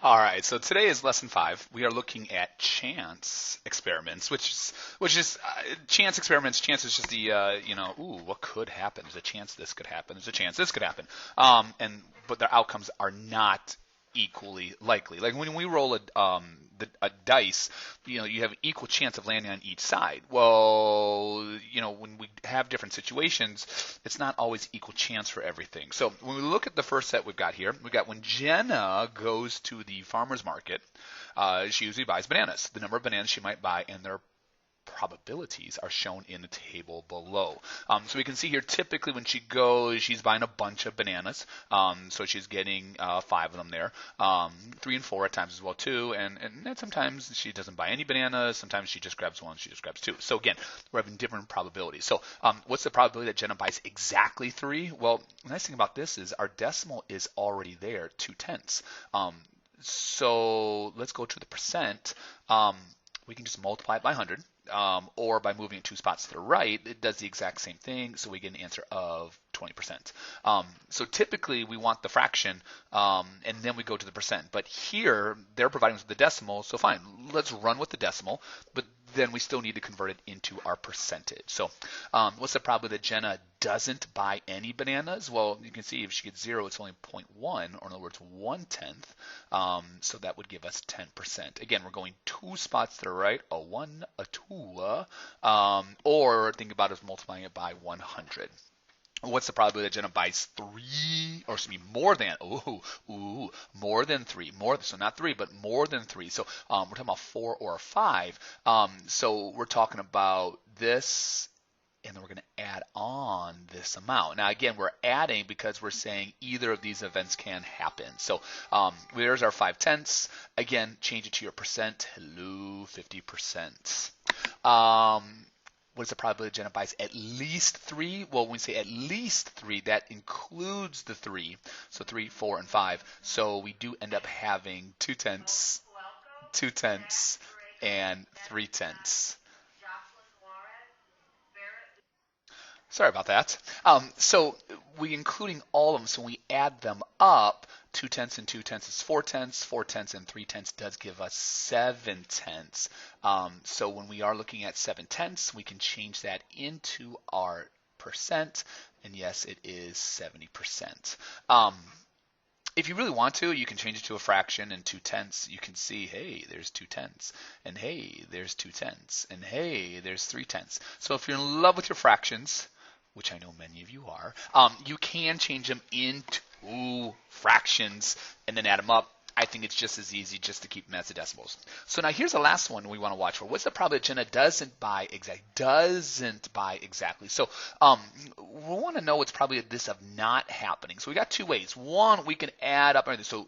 All right, so today is lesson 5. We are looking at chance experiments, chance experiments. Chance is just ooh, what could happen? There's a chance this could happen. There's a chance this could happen. But their outcomes are not equally likely. Like when we roll a dice, you have an equal chance of landing on each side. Well, when we have different situations, it's not always equal chance for everything. So when we look at the first set we've got here, we've got when Jenna goes to the farmer's market, she usually buys bananas. The number of bananas she might buy and their probabilities are shown in the table below. So we can see here typically when she goes, she's buying a bunch of bananas. So she's getting 5 of them there. 3 and 4 at times as well too. And sometimes she doesn't buy any bananas. Sometimes she just grabs 1, she just grabs 2. So again, we're having different probabilities. So what's the probability that Jenna buys exactly 3? Well, the nice thing about this is our decimal is already there, 2/10. So let's go to the percent. We can just multiply it by 100. Or by moving it 2 spots to the right, it does the exact same thing, so we get an answer of 20%. So typically we want the fraction, and then we go to the percent. But here, they're providing us with the decimal, so fine, let's run with the decimal, but then we still need to convert it into our percentage. So what's the probability that Jenna doesn't buy any bananas? Well, you can see if she gets 0, it's only 0.1, or in other words, 1/10. So that would give us 10%. Again, we're going 2 spots to the right, a 1, a 2, or think about it as multiplying it by 100. What's the probability that Jenna buys 3, or excuse me, more than, more than 3, so not 3, but more than 3. So we're talking about 4 or 5. So we're talking about this, and then we're going to add on this amount. Now again, we're adding because we're saying either of these events can happen. So there's our 5/10. Again, change it to your percent. Hello, 50%. What is the probability Jenna buys at least 3? Well, when we say at least 3, that includes the 3. So 3, 4, and 5. So we do end up having 2/10, 2/10, and 3/10. Sorry about that. So we including all of them, so when we add them up, 2/10 and 2/10 is 4/10, 4/10 and 3/10 does give us 7/10. So when we are looking at 7/10, we can change that into our percent, and yes, it is 70%. If you really want to, you can change it to a fraction and 2/10. You can see, hey, there's 2/10, and hey, there's 2/10, and hey, there's 3/10. So if you're in love with your fractions, which I know many of you are, you can change them into fractions and then add them up. I think it's just as easy just to keep them as the decimals. So now here's the last one we want to watch for. What's the probability Jenna doesn't buy exactly? So we want to know what's probably this of not happening. So we got 2 ways. One, we can add up everything. So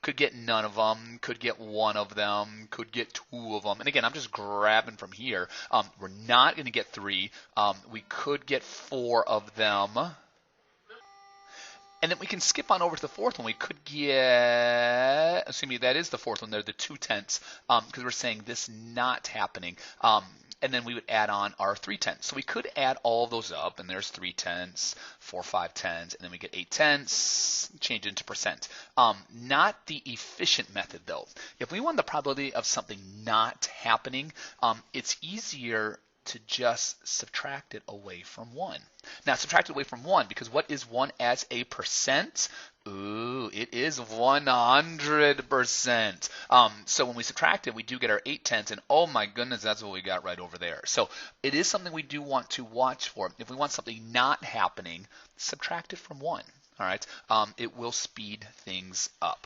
could get none of them, could get 1 of them, could get 2 of them. And again, I'm just grabbing from here. We're not going to get 3. We could get 4 of them. And then we can skip on over to the 4th one. We could get, assuming that is the 4th one there, the 2/10, because we're saying this not happening. And then we would add on our 3/10. So we could add all those up, and there's 3/10, 4, 5/10, and then we get 8/10, change it into percent. Not the efficient method though. If we want the probability of something not happening, it's easier to just subtract it away from 1. Now subtract it away from 1 because what is 1 as a percent? Ooh, it is 100%. So when we subtract it, we do get our 8/10, and oh my goodness, that's what we got right over there. So it is something we do want to watch for. If we want something not happening, subtract it from 1. All right, it will speed things up.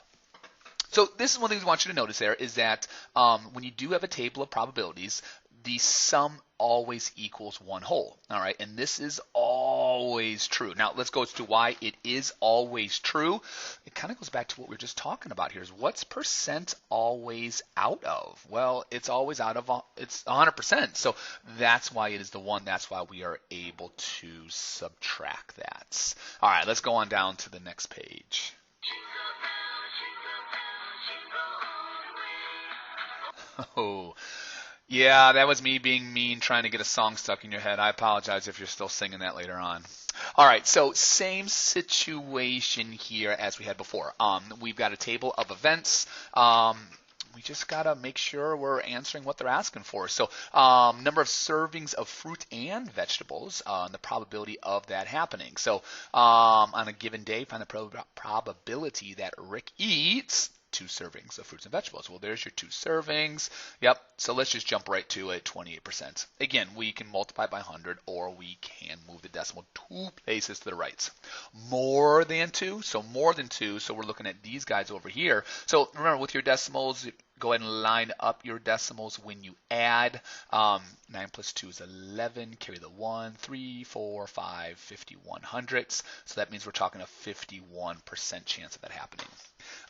So this is one thing we want you to notice there is that when you do have a table of probabilities, the sum always equals 1 whole. All right, and this is always true. Now let's go to why it is always true. It kind of goes back to what we were just talking about here. Is what's percent always out of? Well, it's always out of it's 100%. So that's why it is the 1. That's why we are able to subtract that. All right, let's go on down to the next page. Oh. Yeah, that was me being mean, trying to get a song stuck in your head. I apologize if you're still singing that later on. All right, so same situation here as we had before. We've got a table of events. We just got to make sure we're answering what they're asking for. So number of servings of fruit and vegetables, and the probability of that happening. So on a given day, find the probability that Rick eats 2 servings of fruits and vegetables. Well, there's your 2 servings. Yep. So let's just jump right to it, 28%. Again, we can multiply by 100, or we can move the decimal 2 places to the right. More than 2, so more than 2. So we're looking at these guys over here. So remember, with your decimals, go ahead and line up your decimals when you add. 9 plus 2 is 11. Carry the 1, 3, 4, 5, 51 hundredths. So that means we're talking a 51% chance of that happening.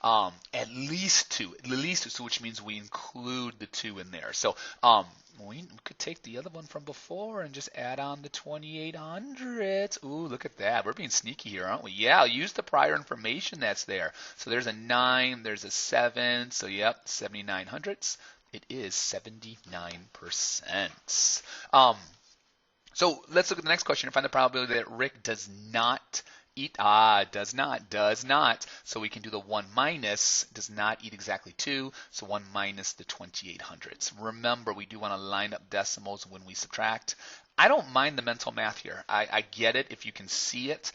At least two, so which means we include the 2 in there. So we could take the other one from before and just add on the 2800. Ooh, look at that. We're being sneaky here, aren't we? Yeah, use the prior information that's there. So there's a 9, there's a 7. So yep, 79 hundredths. It is 79%. So let's look at the next question and find the probability that Rick does not eat. Does not. So we can do the 1 minus, does not eat exactly 2, so 1 minus the 28 hundredths. Remember, we do want to line up decimals when we subtract. I don't mind the mental math here. I get it if you can see it.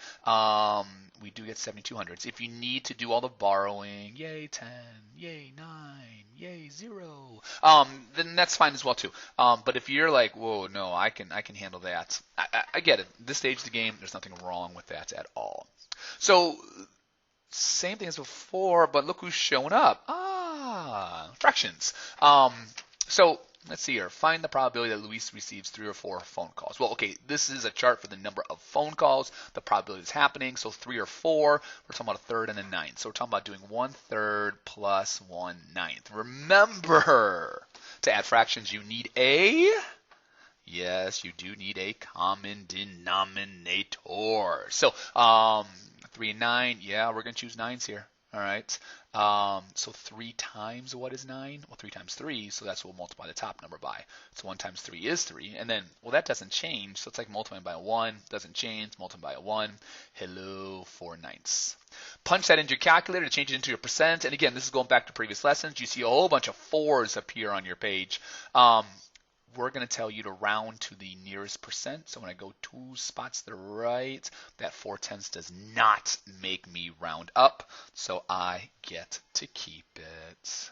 We do get 72 hundredths. If you need to do all the borrowing, yay 10, yay 9, yay 0, then that's fine as well too. But if you're like, whoa, no, I can handle that. I get it. This stage of the game, there's nothing wrong with that at all. So same thing as before, but look who's showing up. Fractions. So let's see here. Find the probability that Luis receives 3 or 4 phone calls. Well, okay, this is a chart for the number of phone calls, the probability is happening. So 3 or 4, we're talking about a third and a ninth. So we're talking about doing 1/3 plus 1/9. Remember, to add fractions, you need yes, you do need a common denominator. So 3 and 9, yeah, we're going to choose 9s here. All right. So 3 times what is 9? Well, 3 times 3, so that's what we'll multiply the top number by. So 1 times 3 is 3. And then, well, that doesn't change. So it's like multiplying by a 1. Doesn't change. Multiply by a 1. Hello, 4/9. Punch that into your calculator to change it into your percent. And again, this is going back to previous lessons. You see a whole bunch of 4s appear on your page. We're going to tell you to round to the nearest percent. So when I go 2 spots to the right, that 4/10 does not make me round up. So I get to keep it.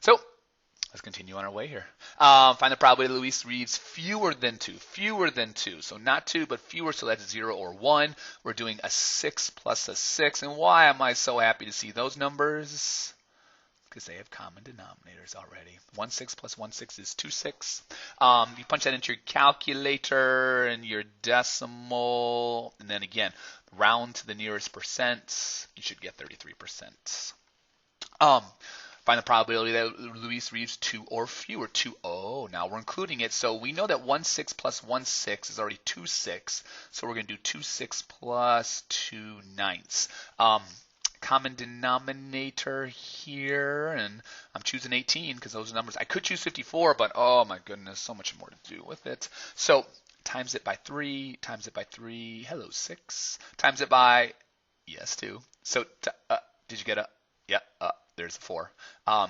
So let's continue on our way here. Find the probability that Luis reads fewer than 2. So not 2, but fewer, so that's 0 or 1. We're doing a 6 plus a 6. And why am I so happy to see those numbers? Because they have common denominators already. 1 6 plus 1 6 is 2 6. You punch that into your calculator and your decimal, and then again, round to the nearest percent. You should get 33%. Find the probability that Luis reads 2 or fewer. 2, oh, now we're including it. So we know that 1 6 plus 1 6 is already 2 6. So we're going to do 2 6 plus 2 9ths. Common denominator here, and I'm choosing 18 because those are numbers. I could choose 54, but oh my goodness, so much more to do with it. So times it by 3, hello 6, times it by, yes 2. So did you get a, yeah, there's a 4.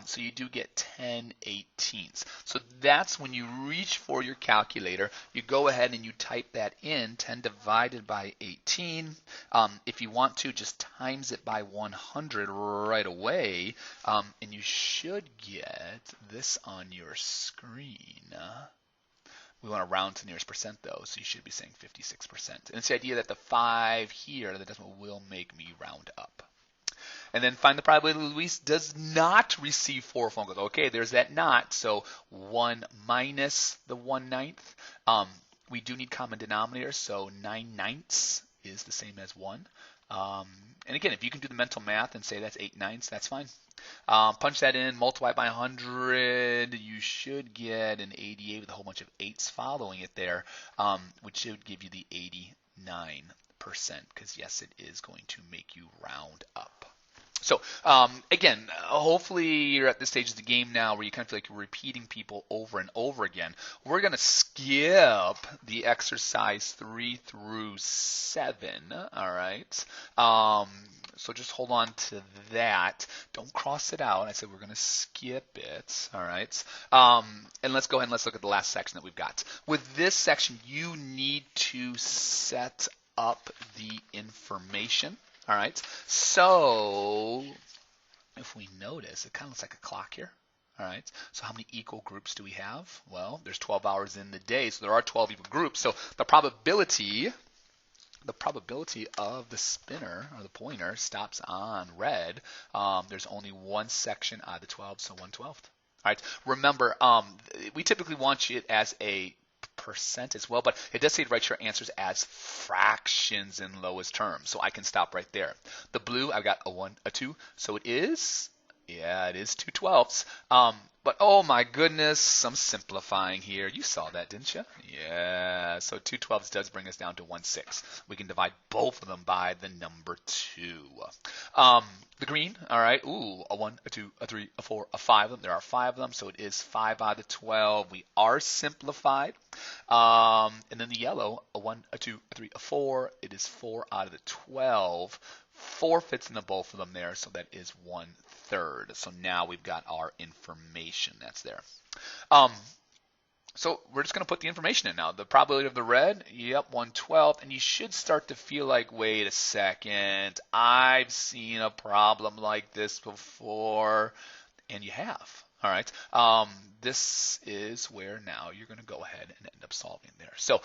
So you do get 10/18. So that's when you reach for your calculator, you go ahead and you type that in, 10 divided by 18. If you want to, just times it by 100 right away, and you should get this on your screen. We want to round to the nearest percent though, so you should be saying 56%. And it's the idea that the 5 here, the decimal, will make me round up. And then find the probability that Luis does not receive 4 phone calls. Okay, there's that not. So 1 minus the 1/9. We do need common denominators, so 9/9 is the same as 1. And again, if you can do the mental math and say that's 8/9, that's fine. Punch that in, multiply by 100. You should get an 88 with a whole bunch of 8s following it there, which should give you the 89%, because yes, it is going to make you round up. So again, hopefully you're at this stage of the game now where you kind of feel like you're repeating people over and over again. We're going to skip the exercise 3 through 7, all right? So just hold on to that. Don't cross it out. I said we're going to skip it, all right? And let's go ahead and let's look at the last section that we've got. With this section, you need to set up the information. All right, so if we notice, it kind of looks like a clock here. All right, so how many equal groups do we have? Well, there's 12 hours in the day, so there are 12 equal groups. So the probability of the spinner or the pointer stops on red, there's only one section out of the 12, so 1/12. All right, remember, we typically want it as a percent as well, but it does say to write your answers as fractions in lowest terms, so I can stop right there. The blue, I've got a 1, a 2, so it is 2/12. But oh my goodness, I'm simplifying here. You saw that, didn't you? Yeah, so 2/12 does bring us down to 1/6. We can divide both of them by the number 2. The green, all right, a 1, a 2, a 3, a 4, a 5 of them. There are 5 of them, so it is 5 out of 12. We are simplified. And then the yellow, a 1, a 2, a 3, a 4. It is 4 out of the 12. 4 fits into both of them there, so that is 1/3. So now we've got our information that's there. So we're just going to put the information in now. The probability of the red, yep, 1/12, and you should start to feel like, wait a second, I've seen a problem like this before, and you have. All right, this is where now you're going to go ahead and end up solving there. So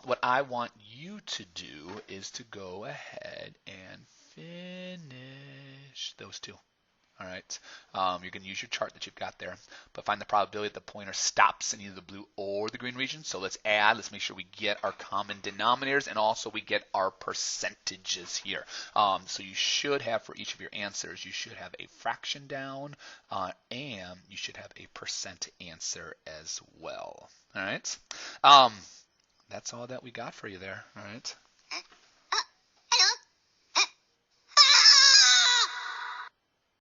what I want you to do is to go ahead and finish those two. All right, you're going to use your chart that you've got there, but find the probability that the pointer stops in either the blue or the green region. So let's make sure we get our common denominators, and also we get our percentages here. So you should have, for each of your answers, you should have a fraction down, and you should have a percent answer as well. All right, that's all that we got for you there. All right.